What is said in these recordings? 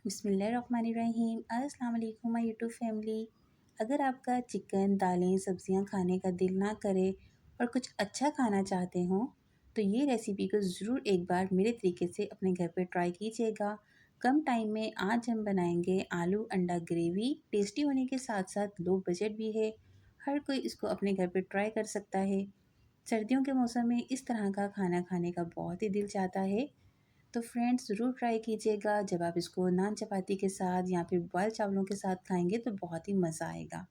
बिस्मिल्लाहिर्रहमानिर्रहीम। अस्सलाम वालेकुम माय यूट्यूब फैमिली। अगर आपका चिकन, दालें, सब्जियां खाने का दिल ना करे और कुछ अच्छा खाना चाहते हो तो ये रेसिपी को ज़रूर एक बार मेरे तरीके से अपने घर पे ट्राई कीजिएगा। कम टाइम में आज हम बनाएंगे आलू अंडा ग्रेवी। टेस्टी होने के साथ साथ लो बजट भी है। हर कोई इसको अपने घर पे ट्राई कर सकता है। सर्दियों के मौसम में इस तरह का खाना खाने का बहुत ही दिल चाहता है। तो फ्रेंड्स ज़रूर ट्राई कीजिएगा। जब आप इसको नान चपाती के साथ या फिर बॉयल चावलों के साथ खाएंगे तो बहुत ही मज़ा आएगा।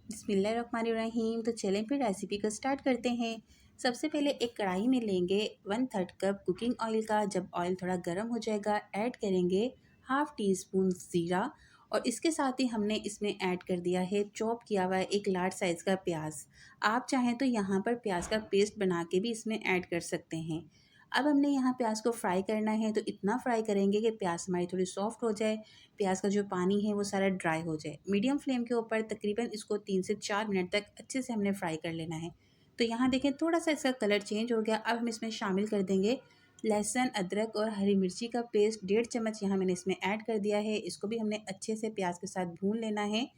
बिस्मिल्लाहिर्रहमानिर्रहीम। तो चलें फिर रेसिपी को स्टार्ट करते हैं। सबसे पहले एक कढ़ाई में लेंगे 1/3 कप कुकिंग ऑयल का। जब ऑयल थोड़ा गर्म हो जाएगा ऐड करेंगे हाफ़ टी स्पून ज़ीरा और इसके साथ ही हमने इसमें ऐड कर दिया है चॉप किया हुआ एक लार्ज साइज़ का प्याज। आप चाहें तो यहाँ पर प्याज का पेस्ट बना के भी इसमें ऐड कर सकते हैं। अब हमने यहाँ प्याज को फ्राई करना है तो इतना फ्राई करेंगे कि प्याज हमारी थोड़ी सॉफ्ट हो जाए, प्याज का जो पानी है वो सारा ड्राई हो जाए। मीडियम फ्लेम के ऊपर तकरीबन इसको 3 से 4 मिनट तक अच्छे से हमने फ्राई कर लेना है। तो यहाँ देखें थोड़ा सा इसका कलर चेंज हो गया। अब हम इसमें शामिल कर देंगे लहसुन, अदरक और हरी मिर्ची का पेस्ट 1.5 चम्मच यहाँ मैंने इसमें ऐड कर दिया है। इसको भी हमने अच्छे से प्याज के साथ भून लेना है।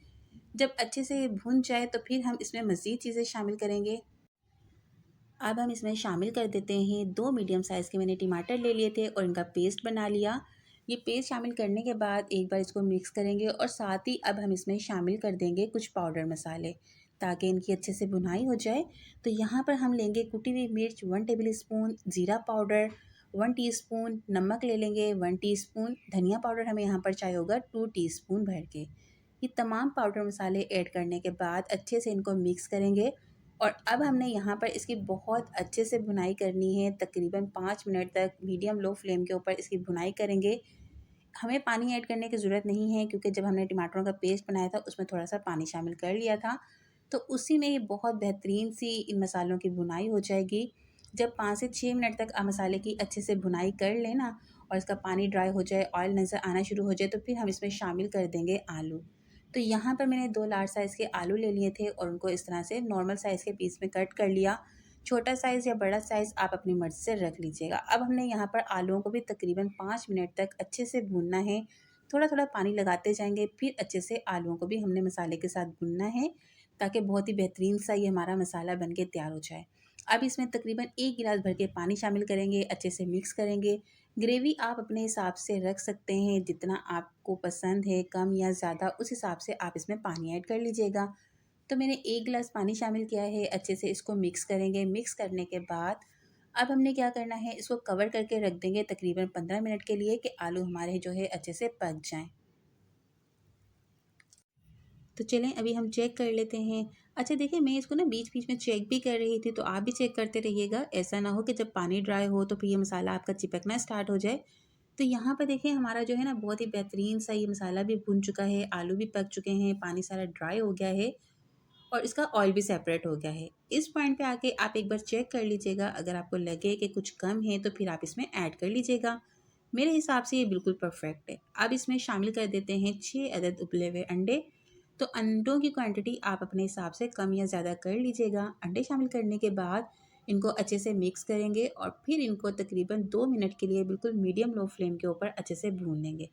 जब अच्छे से ये भून जाए तो फिर हम इसमें मज़ीद चीज़ें शामिल करेंगे। अब हम इसमें शामिल कर देते हैं 2 मीडियम साइज़ के मैंने टमाटर ले लिए थे और इनका पेस्ट बना लिया। ये पेस्ट शामिल करने के बाद एक बार इसको मिक्स करेंगे और साथ ही अब हम इसमें शामिल कर देंगे कुछ पाउडर मसाले ताकि इनकी अच्छे से भुनाई हो जाए। तो यहाँ पर हम लेंगे कुटी हुई मिर्च 1 टेबल स्पून, ज़ीरा पाउडर 1 टीस्पून, नमक ले लेंगे 1 टीस्पून, धनिया पाउडर हमें यहाँ पर चाहिए होगा 2 टीस्पून भर के। ये तमाम पाउडर मसाले ऐड करने के बाद अच्छे से इनको मिक्स करेंगे और अब हमने यहाँ पर इसकी बहुत अच्छे से भुनाई करनी है। तकरीबन 5 मिनट तक मीडियम लो फ्लेम के ऊपर इसकी भुनाई करेंगे। हमें पानी ऐड करने की ज़रूरत नहीं है क्योंकि जब हमने टमाटरों का पेस्ट बनाया था उसमें थोड़ा सा पानी शामिल कर लिया था। तो उसी में ये बहुत बेहतरीन सी इन मसालों की भुनाई हो जाएगी। जब 5 से 6 मिनट तक आप मसाले की अच्छे से भुनाई कर लेना और इसका पानी ड्राई हो जाए, ऑयल नज़र आना शुरू हो जाए तो फिर हम इसमें शामिल कर देंगे आलू। तो यहाँ पर मैंने 2 लार्ज साइज़ के आलू ले लिए थे और उनको इस तरह से नॉर्मल साइज़ के पीस में कट कर लिया। छोटा साइज़ या बड़ा साइज़ आप अपनी मर्ज़ी से रख लीजिएगा। अब हमने यहाँ पर आलूओं को भी तकरीबन 5 मिनट तक अच्छे से भूनना है। थोड़ा-थोड़ा पानी लगाते जाएँगे, फिर अच्छे से आलूओं को भी हमने मसाले के साथ भूनना है ताकि बहुत ही बेहतरीन सा ये हमारा मसाला बन के तैयार हो जाए। अब इसमें तकरीबन 1 गिलास भर के पानी शामिल करेंगे, अच्छे से मिक्स करेंगे। ग्रेवी आप अपने हिसाब से रख सकते हैं, जितना आपको पसंद है, कम या ज़्यादा, उस हिसाब से आप इसमें पानी ऐड कर लीजिएगा। तो मैंने 1 गिलास पानी शामिल किया है, अच्छे से इसको मिक्स करेंगे। मिक्स करने के बाद अब हमने क्या करना है, इसको कवर करके रख देंगे तकरीबन 15 मिनट के लिए कि आलू हमारे जो है अच्छे से पक जाएँ। तो चलें अभी हम चेक कर लेते हैं। अच्छा देखिए, मैं इसको ना बीच-बीच में चेक भी कर रही थी, तो आप भी चेक करते रहिएगा। ऐसा ना हो कि जब पानी ड्राई हो तो फिर ये मसाला आपका चिपकना स्टार्ट हो जाए। तो यहाँ पर देखिए हमारा जो है ना बहुत ही बेहतरीन सा ये मसाला भी भुन चुका है, आलू भी पक चुके हैं, पानी सारा ड्राई हो गया है और इसका ऑयल भी सेपरेट हो गया है। इस पॉइंट पे आके आप एक बार चेक कर लीजिएगा, अगर आपको लगे कि कुछ कम है तो फिर आप इसमें ऐड कर लीजिएगा। मेरे हिसाब से ये बिल्कुल परफेक्ट है। अब इसमें शामिल कर देते हैं 6 अदद उबले हुए अंडे। तो अंडों की क्वांटिटी आप अपने हिसाब से कम या ज़्यादा कर लीजिएगा। अंडे शामिल करने के बाद इनको अच्छे से मिक्स करेंगे और फिर इनको तकरीबन 2 मिनट के लिए बिल्कुल मीडियम लो फ्लेम के ऊपर अच्छे से भून लेंगे।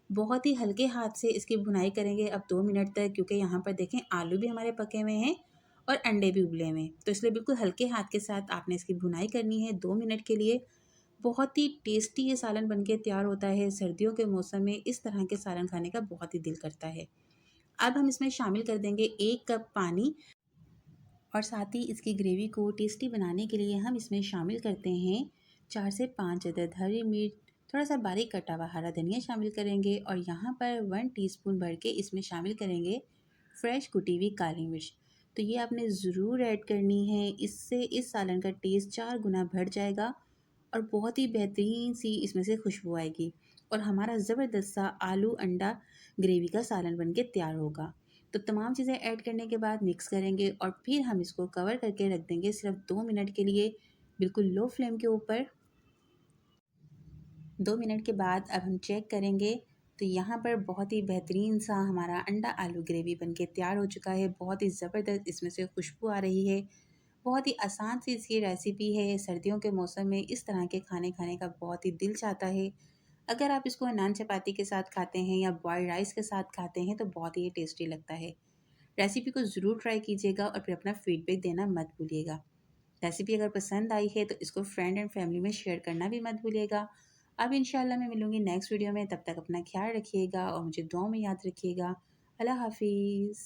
बहुत ही हल्के हाथ से इसकी भुनाई करेंगे अब 2 मिनट तक, क्योंकि यहाँ पर देखें आलू भी हमारे पके हुए हैं और अंडे भी उबले हुए हैं। तो इसलिए बिल्कुल हल्के हाथ के साथ आपने इसकी भुनाई करनी है 2 मिनट के लिए। बहुत ही टेस्टी ये सालन बन के तैयार होता है। सर्दियों के मौसम में इस तरह के सालन खाने का बहुत ही दिल करता है। अब हम इसमें शामिल कर देंगे 1 कप पानी और साथ ही इसकी ग्रेवी को टेस्टी बनाने के लिए हम इसमें शामिल करते हैं 4 से 5 अदद हरी मिर्च, थोड़ा सा बारीक कटा हुआ हरा धनिया शामिल करेंगे और यहाँ पर 1 टीस्पून भर के इसमें शामिल करेंगे फ्रेश कुटी हुई काली मिर्च। तो ये आपने ज़रूर ऐड करनी है, इससे इस सालन का टेस्ट 4 गुना बढ़ जाएगा और बहुत ही बेहतरीन सी इसमें से खुशबू आएगी और हमारा ज़बरदस्त सा आलू अंडा ग्रेवी का सालन बन के तैयार होगा। तो तमाम चीज़ें ऐड करने के बाद मिक्स करेंगे और फिर हम इसको कवर करके रख देंगे सिर्फ 2 मिनट के लिए, बिल्कुल लो फ्लेम के ऊपर। 2 मिनट के बाद अब हम चेक करेंगे तो यहाँ पर बहुत ही बेहतरीन सा हमारा अंडा आलू ग्रेवी बन के तैयार हो चुका है। बहुत ही ज़बरदस्त इसमें से खुशबू आ रही है। बहुत ही आसान सी इसकी रेसिपी है। सर्दियों के मौसम में इस तरह के खाने खाने का बहुत ही दिल चाहता है। अगर आप इसको नान चपाती के साथ खाते हैं या बॉयल्ड राइस के साथ खाते हैं तो बहुत ही टेस्टी लगता है। रेसिपी को ज़रूर ट्राई कीजिएगा और फिर अपना फीडबैक देना मत भूलिएगा। रेसिपी अगर पसंद आई है तो इसको फ्रेंड एंड फैमिली में शेयर करना भी मत भूलिएगा। अब इंशाल्लाह मैं मिलूँगी नेक्स्ट वीडियो में, तब तक अपना ख्याल रखिएगा और मुझे दुआओं में याद रखिएगा। अल्लाह हाफ़िज़।